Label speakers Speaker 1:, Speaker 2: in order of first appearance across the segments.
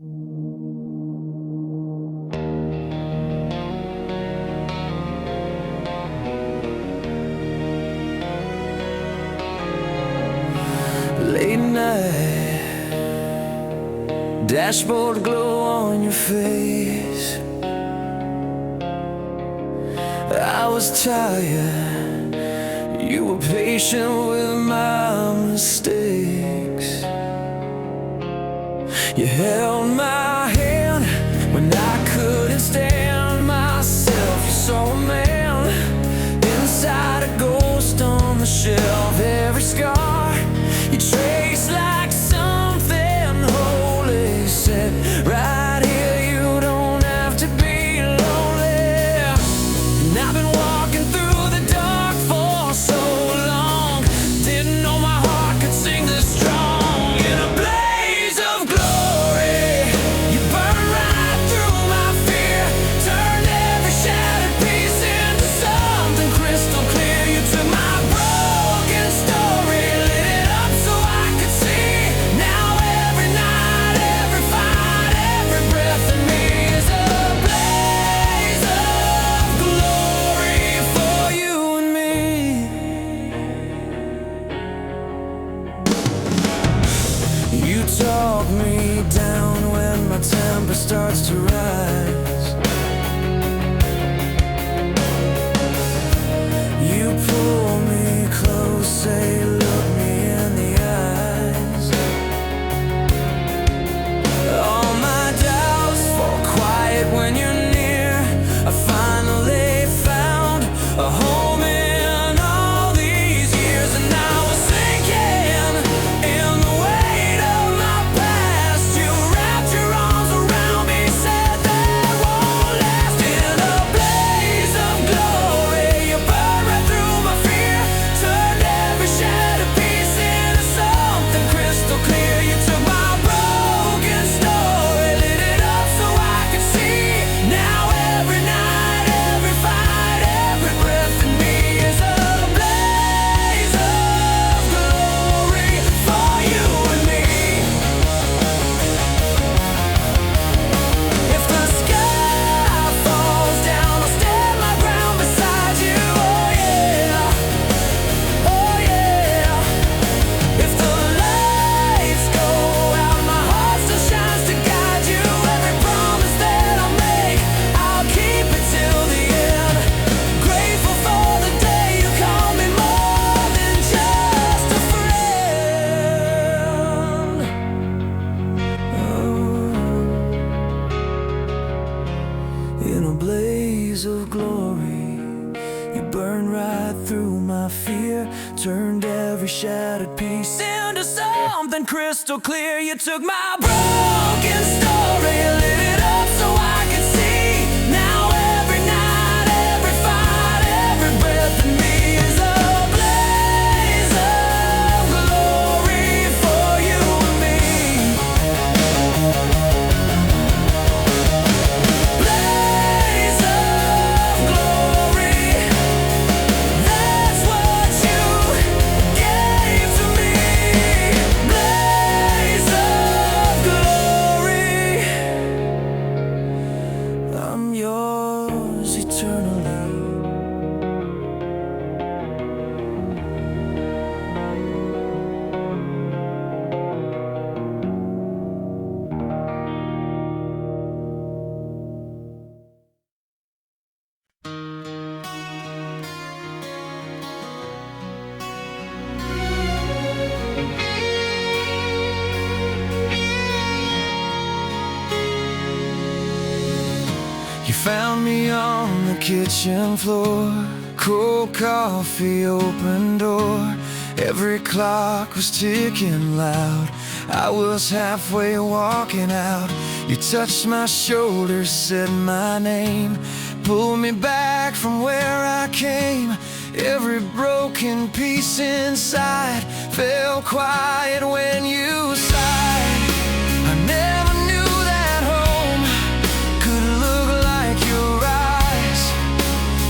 Speaker 1: Late night, dashboard glow on your face. I was tired, you were patient with my mistakes. You held my hand when I couldn't stand myself. You saw a man inside a ghost on the shelf. Every scar you trace like something holy, said right here you don't have to be lonely. And I've been walking through the dark for so long, didn't know my heart could sing this strong. In a blaze of glory, you burned right through my fear, turned every shattered piece into something crystal clear. You took my broken story, lit it up so I could see. Now every night, every fight, every breath in me is a blaze of glory for you and me. You talk me down when my temper starts to rise. You pull me close, say look me in the eyes. All my doubts fall quiet when you're near. I finally found a home in all these years, and I was sinking in the weight of my past. You wrapped your arms around me, said that won't last. In a blaze of glory, you burned right through my fear, turned every shattered piece into something crystal clear. You took my broken story, lit it up so I could see. Now every night, every fight, every breath in me is a blaze of glory for you and me. If the sky falls down, I'll stand my ground beside you. Oh yeah, oh yeah. If the lights go out, my heart still shines to guide you. Every promise that I make, I'll keep it till the end. Grateful for the day you call me more than just a friend. In a blaze of glory, you burned right through my fear, turned every shattered piece into something crystal clear. You took my broken story, lit it up so I could see. Now every night, every fight, every breath in me is a blaze of glory for you and me. Blaze of glory, that's what you gave to me. Blaze of glory, I'm yours eternally. You found me on the kitchen floor, cold coffee, open door. Every clock was ticking loud, I was halfway walking out. You touched my shoulder, said my name, pulled me back from where I came. Every broken piece inside fell quiet when you sighed. I never knew that home could look like your eyes.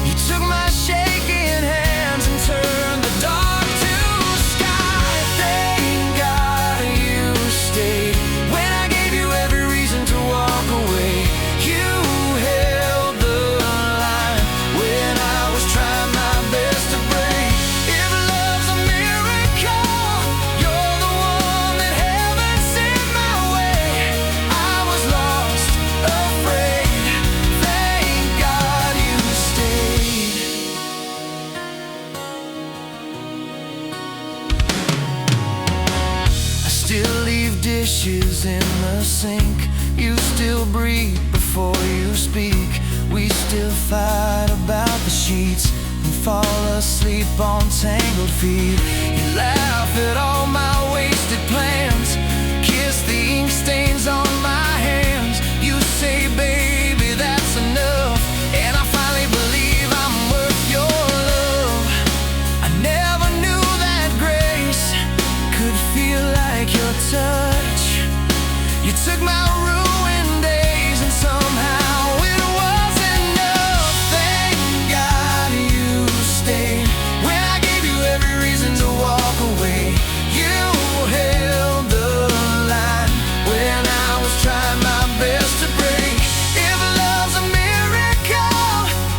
Speaker 1: You took my shaking hands and turned the dark to sky. Thank God you stayed when I gave you every reason dishes in the sink. You still breathe before you speak. We still fight about the sheets and fall asleep on tangled feet. You laugh at all my wasted plans, kiss the ink stains on my hands. You say, baby, that's enough, and I finally believe I'm worth your love. I never knew that grace could feel like your touch. You took my ruined days and somehow it was enough. Thank God you stayed when I gave you every reason to walk away. You held the line when I was trying my best to break. If love's a miracle,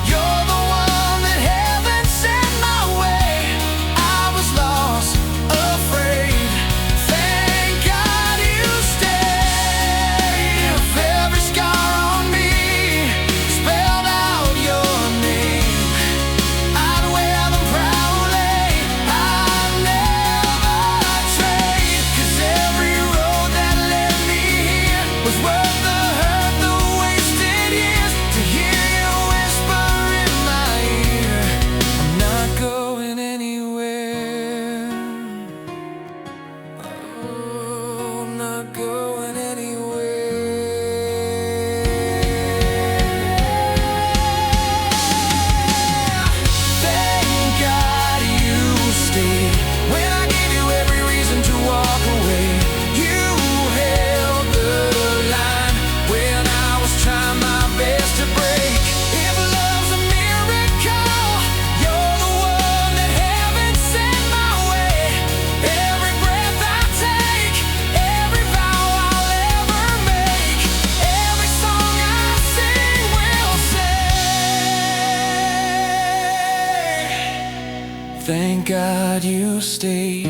Speaker 1: you're the one that heaven sent my way. I was lost, afraid. Thank God you stayed. If every scar on me spelled out your name, I'd wear them proudly. I'd never trade, 'cause every road that led me here was worth the hurt, the wasted years. To hear you whisper in my ear, I'm not going anywhere. Oh, I'm not going anywhere. Thank God you stayed when I gave you every reason to walk away. You held the line when I was trying my best to break. If love's a miracle, you're the one that heaven sent my way. Every breath I take, every vow I'll ever make, every song I sing will say, thank God you stayed.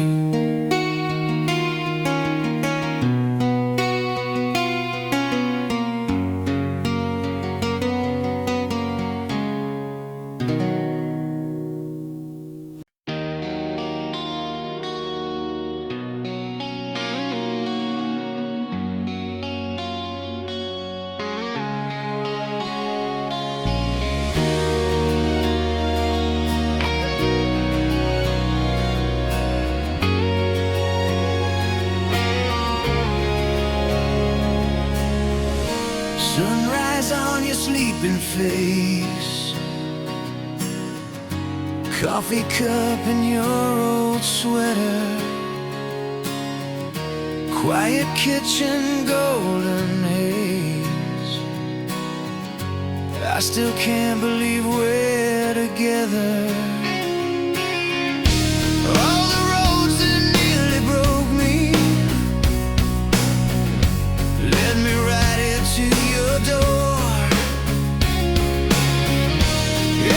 Speaker 1: Sunrise on your sleeping face, coffee cup in your old sweater, quiet kitchen, golden haze. I still can't believe we're together. All the roads that nearly broke me led me right here to your door.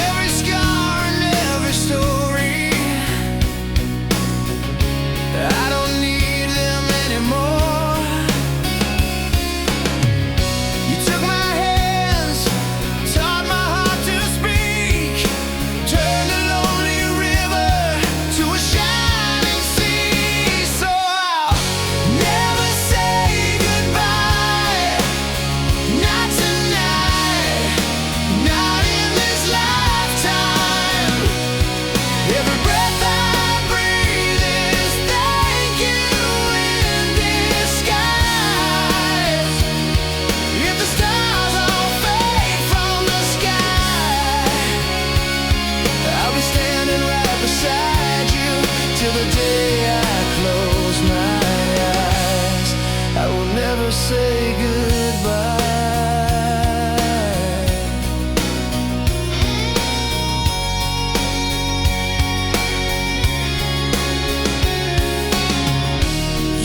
Speaker 1: Every scar and every story, I don't need them anymore. You took my hands, taught my heart to speak, turned a lonely river to a shining sea. So I'll never say goodbye, not tonight, not in this lifetime. Every breath I breathe is thank you in disguise. If the stars all fade from the sky, I'll be standing right beside you till the day I close my eyes. I will never say goodbye.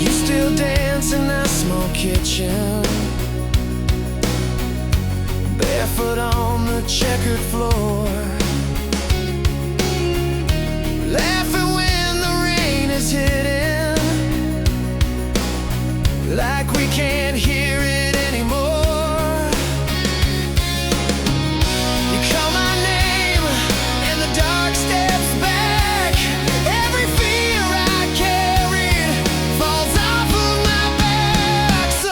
Speaker 1: You still dance in that small kitchen, barefoot on the checkered floor, laughing when the rain is hitting, like we can't hear it anymore. You call my name and the dark steps back. Every fear I carried falls off of my back. So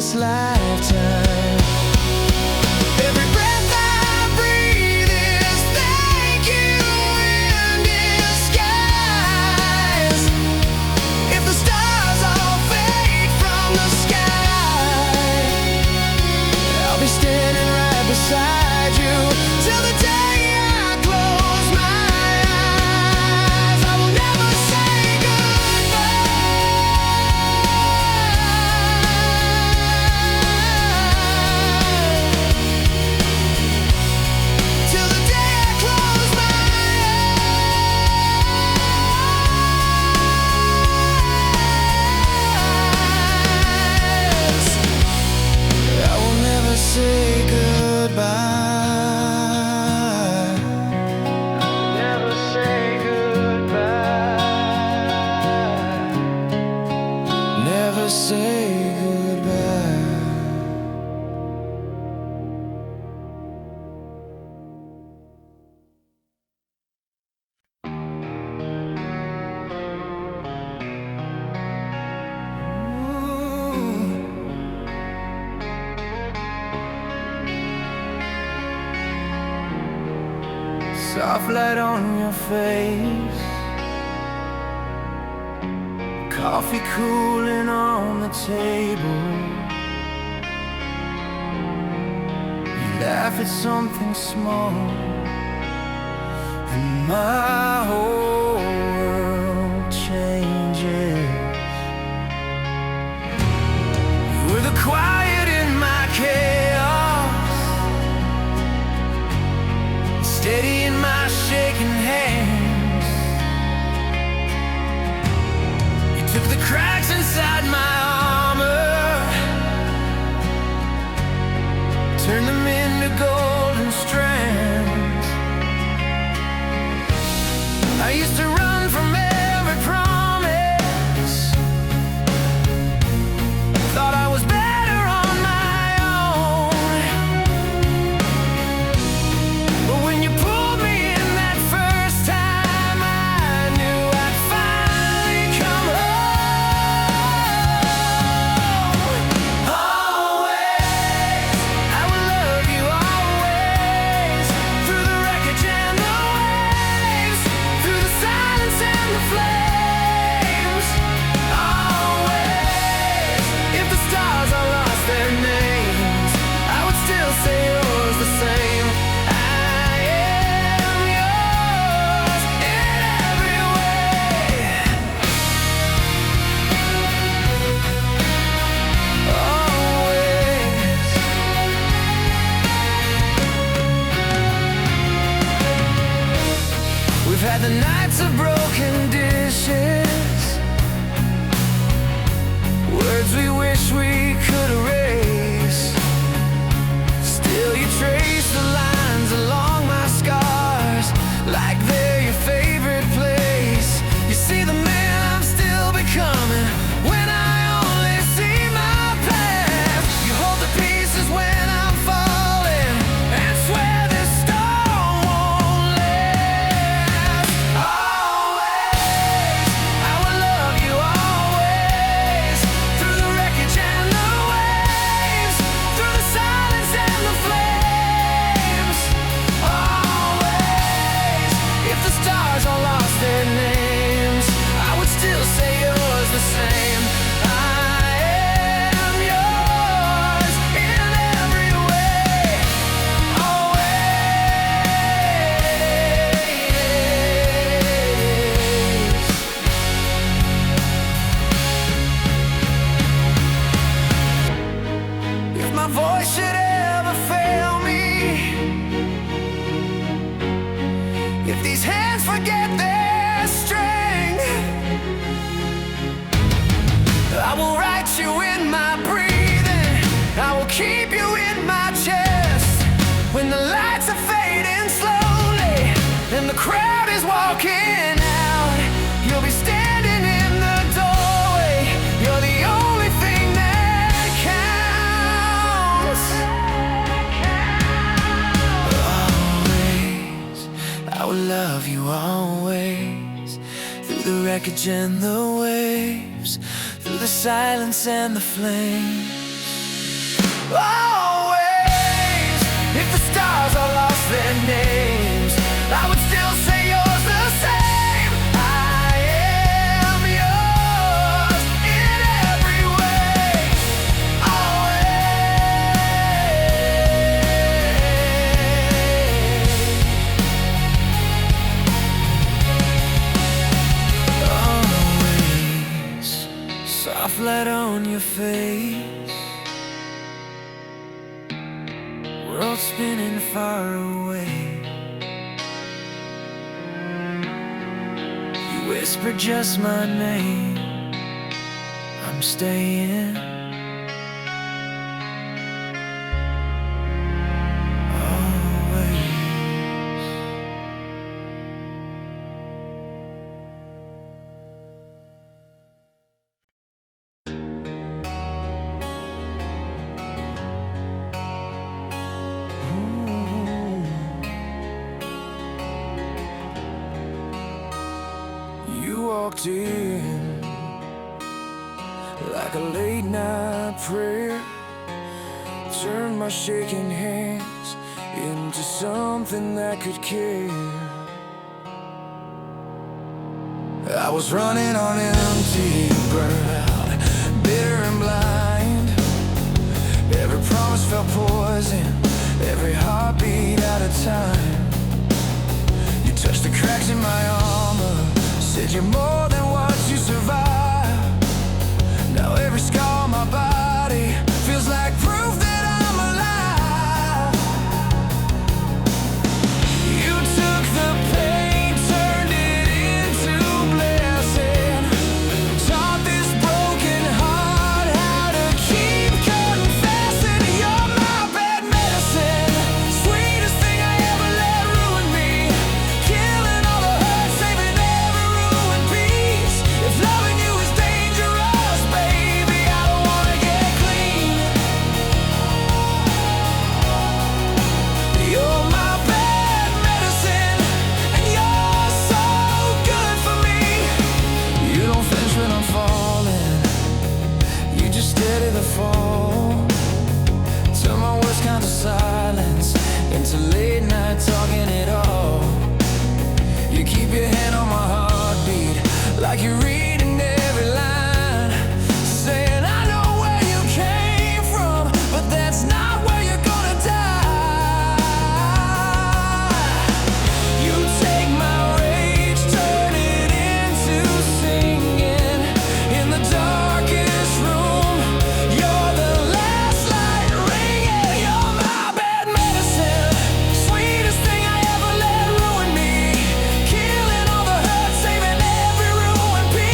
Speaker 1: this lifetime. Every breath I breathe is thank you in disguise. If the stars all fade from the sky, I'll be standing right beside you till the day I close my eyes. I will never say goodbye till the day I close my eyes. I will never say goodbye. Never say goodbye. Never say goodbye. Soft light on your face, coffee cooling on the table. You laugh at something small, and my whole world changes. You were the quiet in my chaos, steady in my shaking hands. You took the cracks inside my armor, turned them into golden strands. I used to run from every promise, thought I was better on my own. But when you pulled me in that first time, I knew I'd finally come home. Always, I will love you always, through the wreckage and the waves, through the silence and the flames. Always, if the stars all lost their names, I would still say yours the same. I am yours in every way. Always. We've had the nights of broken dishes, words we wish we could erase. Still you trace the lines along my scars, like they're your favorite place. You see the man I'm still becoming when I only see my past. You hold the pieces when I'm falling, and swear this storm won't last. Always, I will love you always, through the wreckage and the waves, through the silence and the flames. Always, if the stars all lost their names, I would still say yours the same. I am yours in every way. Always. If my voice should ever fail me, if these hands forget their strength, I will write you in my breathing, I will keep you in my chest. When the lights are fading slowly and the crowd is walking out, you'll be standing in the doorway. You're the only thing that counts. Always, I will love you always, through the wreckage and the waves, through the silence and the flames. world spinning far away. You whispered just my name. I'm staying. You walked in like a late night prayer, turned my shaking hands into something that could care. I was running on empty, burned out, bitter and blind. Every promise felt poison, every heartbeat out of time. You touched the cracks in my armor, said you're more than what you survived. Now every scar on my body feels like proof that I'm alive. You took the pain, turned it into blessing, taught this broken heart how to keep confessing. You're my bad medicine, sweetest thing I ever let ruin me, killing all the hurt, saving every ruined piece. If loving you is dangerous, baby, I don't wanna get clean. You're my bad medicine, and you're so good for me. You don't flinch when I'm falling, you just steady the fall. Turn my worst kind of silence into late night talking it all. You keep your hand on my heartbeat like you're reading every line, saying I know where you came from, but that's not where you're gonna die. You take my rage, turn it into singing in the darkest room. You're the last light ringing. You're my bad medicine, sweetest thing I ever let ruin me, killing all the hurt, saving every ruined piece.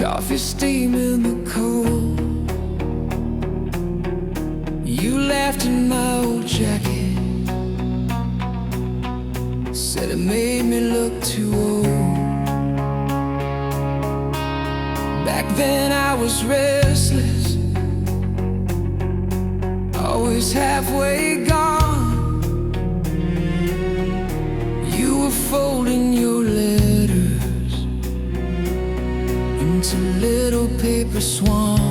Speaker 1: Coffee steaming the cold. You laughed in my old jacket, said it made me look too old. Back then I was restless, always halfway gone. You were folding your letters into little paper swans.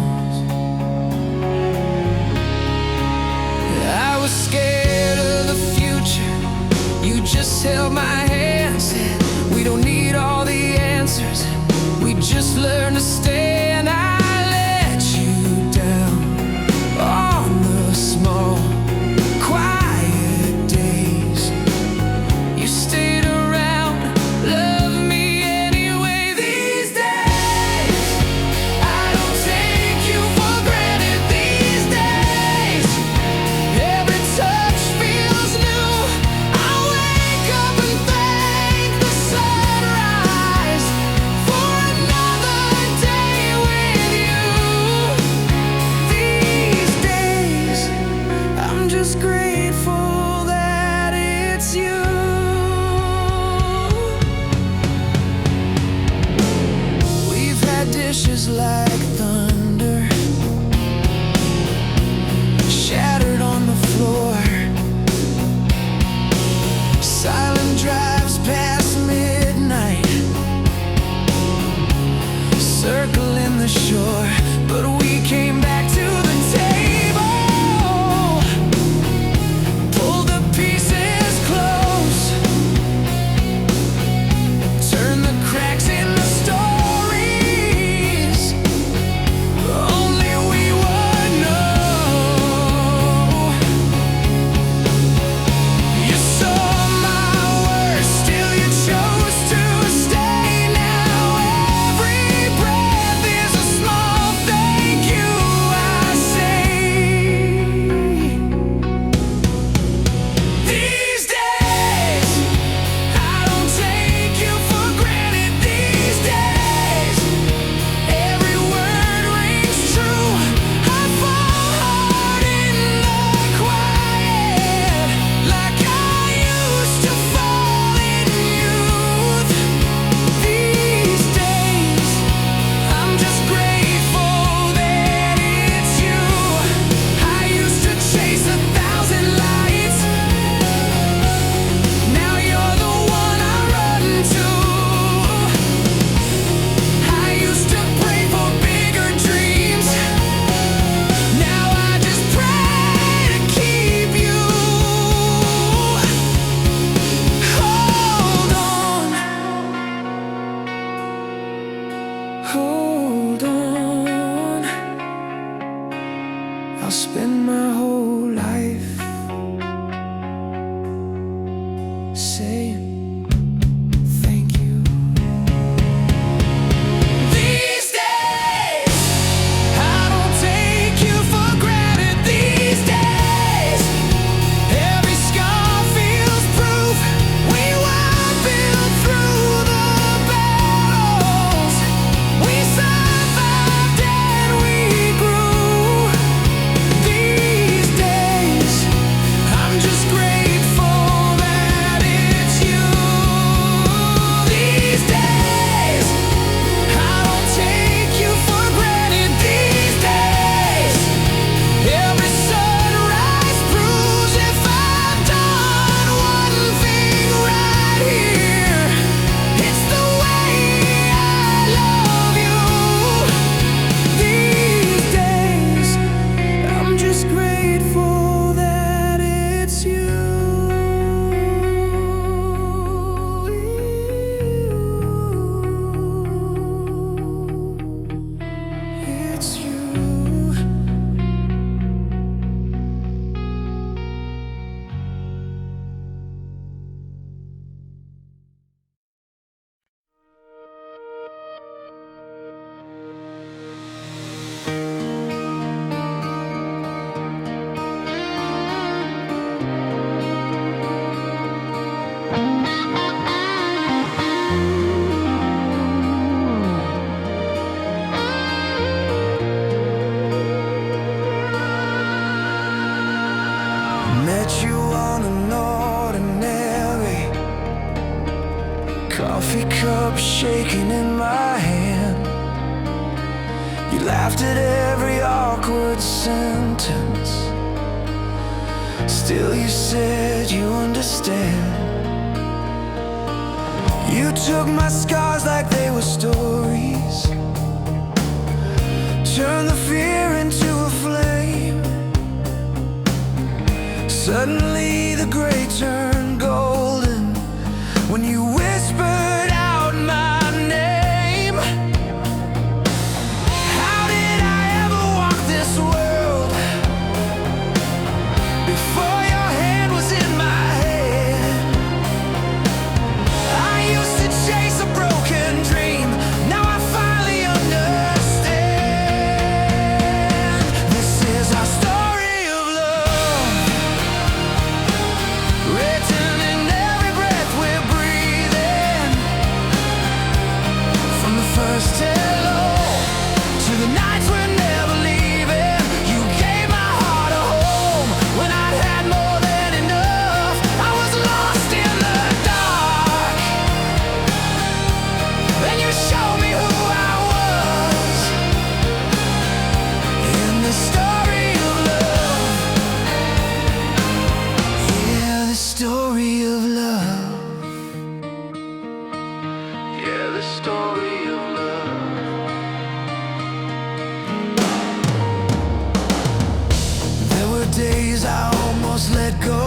Speaker 1: I was scared of the future. You just held my hand, said we don't need all the answers, we just learn to stay. And I let you down on the small, quiet days. You stayed around, loved me anyway. These days I don't take you for granted. These days every touch feels new. I wake up and thank the sunrise for another day with you. These days I'm just grateful that it's you. We've had dishes like thunder shattered on the floor, silent drives past midnight, circling the shore. But we came back to the table, pulled the pieces close, turned the cracks in the stories, cup shaking in my hand. You laughed at every awkward sentence. Still you said you understand. You took my scars like they were stories, turned the fear into a flame. Suddenly the gray turned golden when you whispered out my name. How did I ever walk this world before your hand was in my hand? I used to chase a broken dream, now I finally understand. This is our story of love, written in every breath we're breathing. From the first hello to the nights we're never leaving. You gave my heart a home when I'd had more than enough. I was lost in the dark, then you showed me who I was. In the story of love, yeah, the story of love, yeah, the story of love. There were days I almost let go,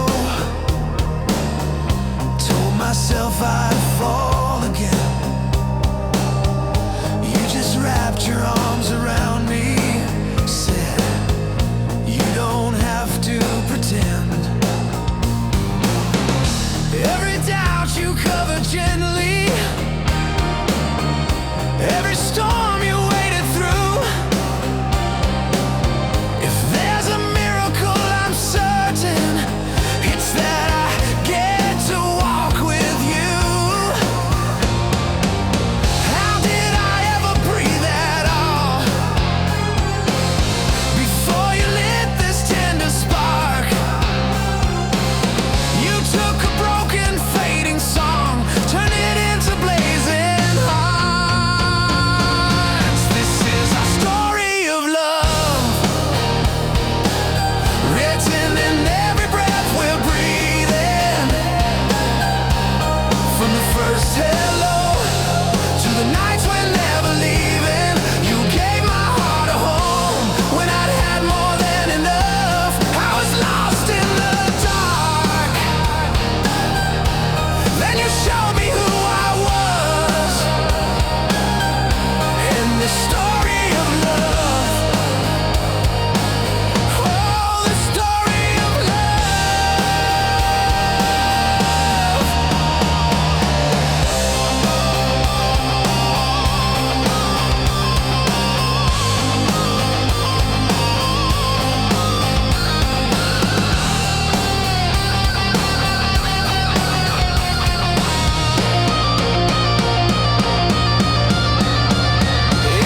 Speaker 1: told myself I'd fall again. You just wrapped your arms around me, said you don't have to pretend. Every doubt you covered gently, every storm you waded through. If there's a miracle, I'm certain it's that I get to walk with you. How did I ever breathe at all before you lit this tender spark? You took a broken, fading song, turned it into blazing hearts. This is our story of love, written in every breath we're breathing. From the first hello to the nights we're never leaving. You gave my heart a home when I'd had more than enough. I was lost in the dark, then you showed me who I was. In the story of love, oh, the story of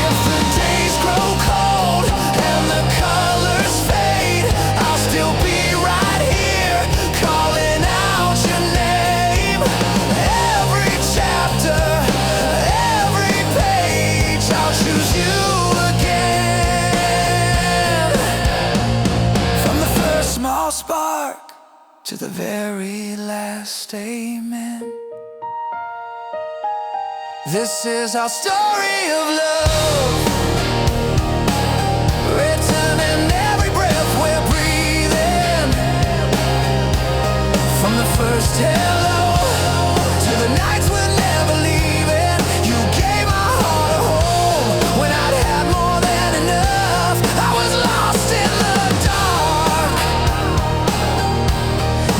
Speaker 1: If the days grow cold and the colors fade, I'll still be right here calling out your name. Every chapter, every page, I'll choose you again. From the first small spark to the very last amen. This is our story of love, written in every breath we're breathing. From the first hello to the nights we're never leaving. You gave my heart a home when I'd had more than enough. I was lost in the dark,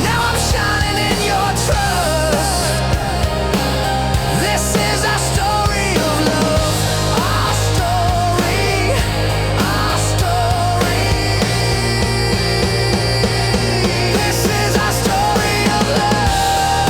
Speaker 1: now I'm shining in your trust. This is our story of love, our story, our story. This is our story of love.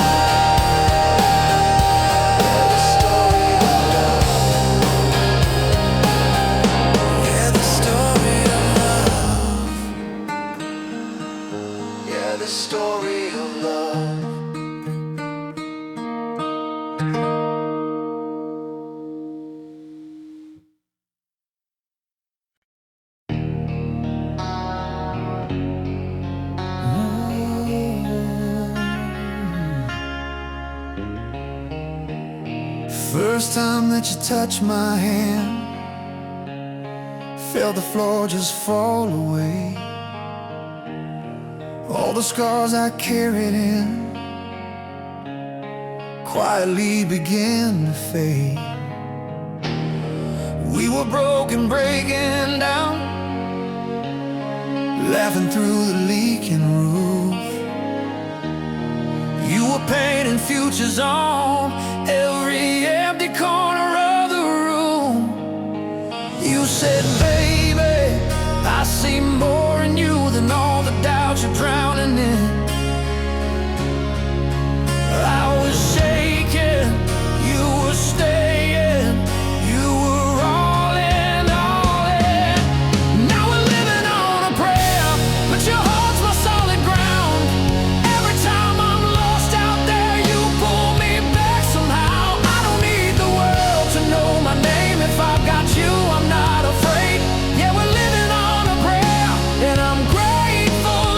Speaker 1: first time that you touched my hand, felt the floor just fall away. All the scars I carried in quietly began to fade. We were broken, breaking down, laughing through the leaking roof. You were painting futures on every empty corner of the room. You said, baby, I see more in you than all the doubts you're drowning in. I was shaking, you were staying, you were all in, all in. Now we're living on a prayer, but your heart's my solid ground. Every time I'm lost out there, you pull me back somehow. I don't need the world to know my name. If I've got you, I'm not afraid. Yeah, we're living on a prayer, and I'm grateful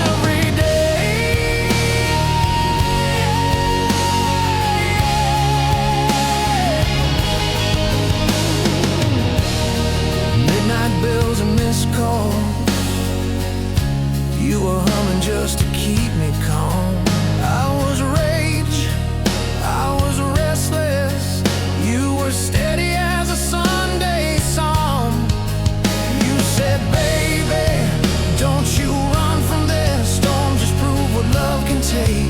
Speaker 1: every day. Midnight bills and missed calls, you were humming just to keep me calm. I was rage, I was restless, you were steady as a Sunday song. You said, baby, don't you run from this storm, just prove what love can take.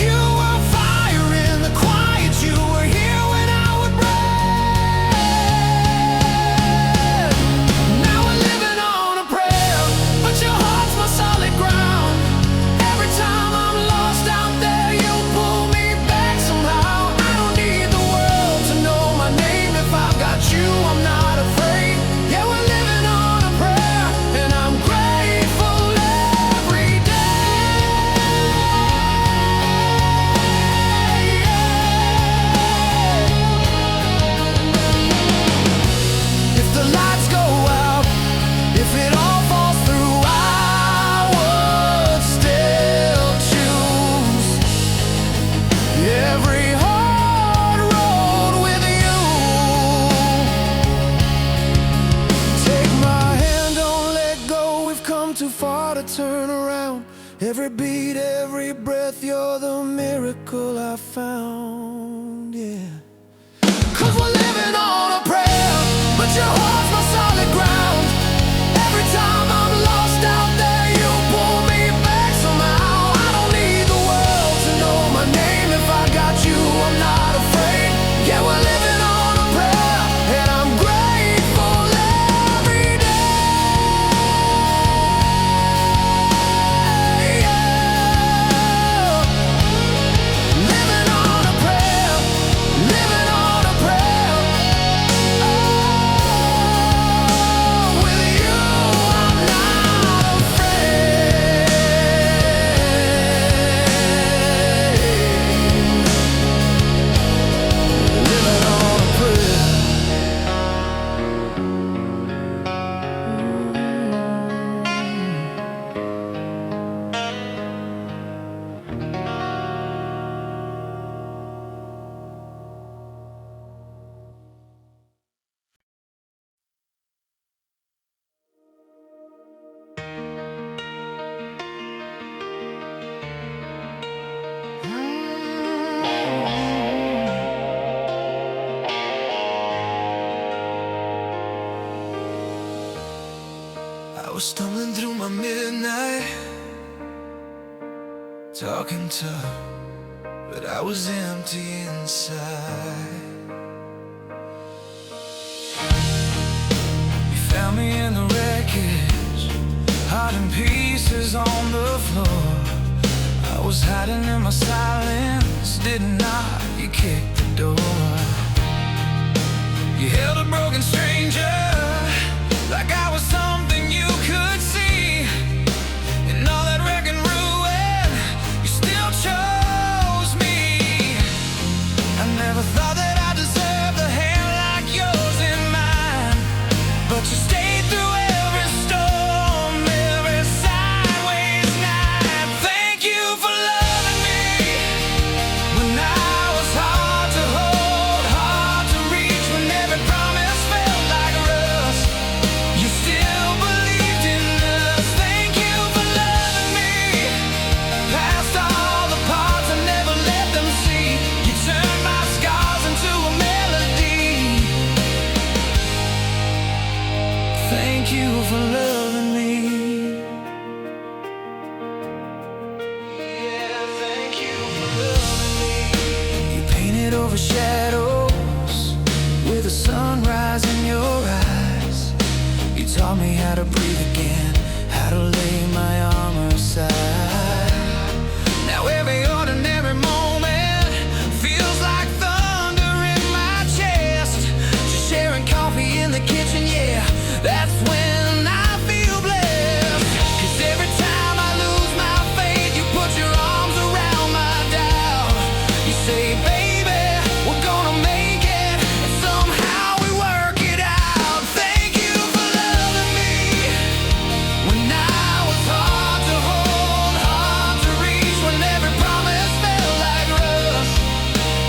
Speaker 1: You were fire in the quiet, you were here when I would break. Now we're living on a prayer, but your heart's my solid ground. Every time I'm lost out there, you pull me back somehow. I don't need the world to know my name. If I've got you, I'm not afraid. Yeah, we're living on a prayer, and I'm grateful every day. If the lights go out, if it all falls through, I would still choose every hard road with you. Take my hand, don't let go. We've come too far to turn around. Every beat, every breath, you're the miracle I found. Yeah. 'Cause we're living on a prayer, but your heart's my solid ground. Every time I'm lost out there, you pull me back somehow. I don't need the world to know my name. If I got you, I'm not afraid. Yeah, we're living on a prayer, and I'm grateful every day. Yeah. Living on a prayer, living on a prayer. Oh, with you, I'm not afraid. Living on a prayer. I was stumbling through my midnight, talking tough, but I was empty inside. You found me in the wreckage, heart in pieces on the floor. I was hiding in my silence, didn't knock, you kicked the door. You held a broken stranger like I was something you could see. In all that wreck and ruin, you still chose me. I never thought that I deserved a hand like yours in mine, but you stayed through every storm, every sideways night. Thank you for loving me when I was shadows with the sunrise in your eyes. You taught me how to breathe again, how to lay my armor aside. Now every ordinary moment feels like thunder in my chest. Just sharing coffee in the kitchen, yeah, that's when I feel blessed. 'Cause every time I lose my faith, you put your arms around my doubt. You say, baby, we're gonna make it, and somehow we work it out. Thank you for loving me when I was hard to hold, hard to reach, when every promise felt like rust.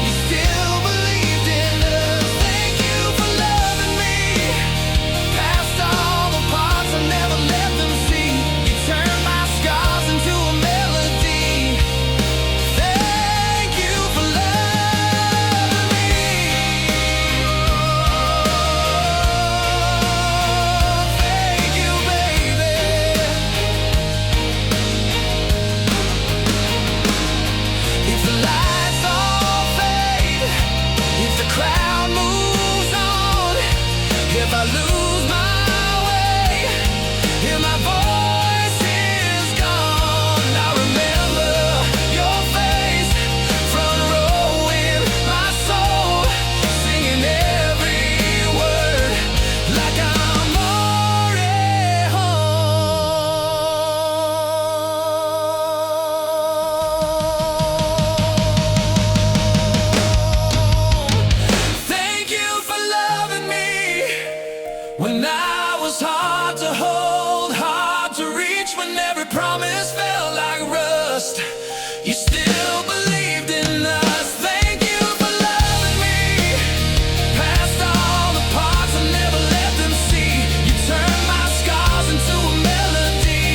Speaker 1: You still believed in us. Thank you for loving me past all the parts I never let them see. You turned my scars into a melody. Thank you for loving me. Thank you, baby. If the lights all fade, if the crowd moves on, if I lose my way, if my voice is gone, I remember your face, front row in my soul, singing every word like I'm already home. Thank you for loving me when I was hard to hold, hard to reach, when every promise felt like rust. You still believed in us. Thank you for loving me past all the parts I never let them see. You turned my scars into a melody.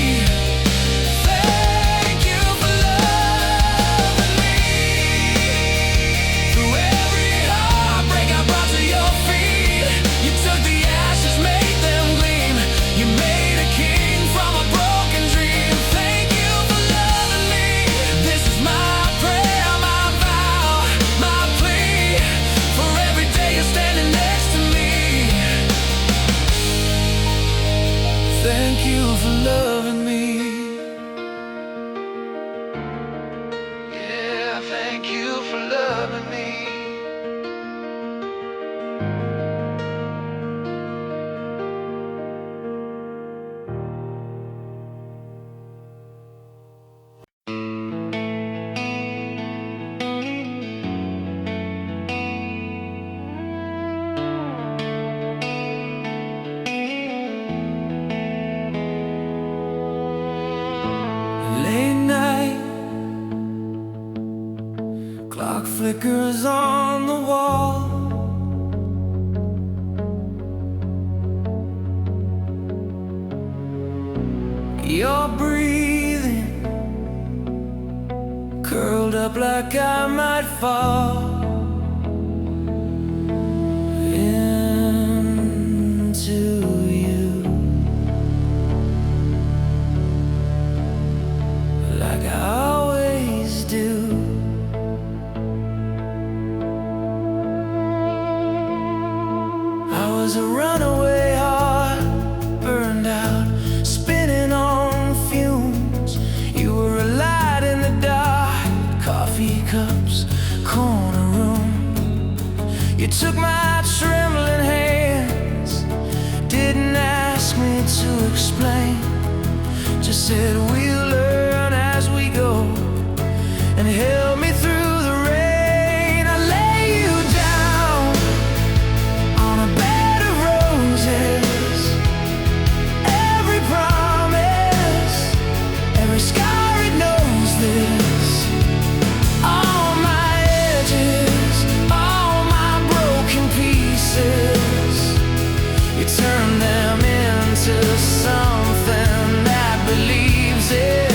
Speaker 1: Thank you for loving me. Through every heartbreak I brought to your feet, you took the ashes, made them gleam. You made a king from a broken dream. Thank you for loving me. This is my prayer, my vow, my plea, for every day you're standing next to me. Thank you for loving me. Yeah, thank you for loving me. Late night, clock flickers on the wall. You're breathing, curled up like I might fall into you, like I always do. I was a runaway heart, burned out, spinning on fumes. You were a light in the dark, coffee cups, corner room. You took my trembling hands, didn't ask me to explain, just said we'll learn as we go, and held me through the rain. I lay you down on a bed of roses. Every promise, every scar, it knows this. All my edges, all my broken pieces, you turn them into something that believes it.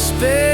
Speaker 1: space.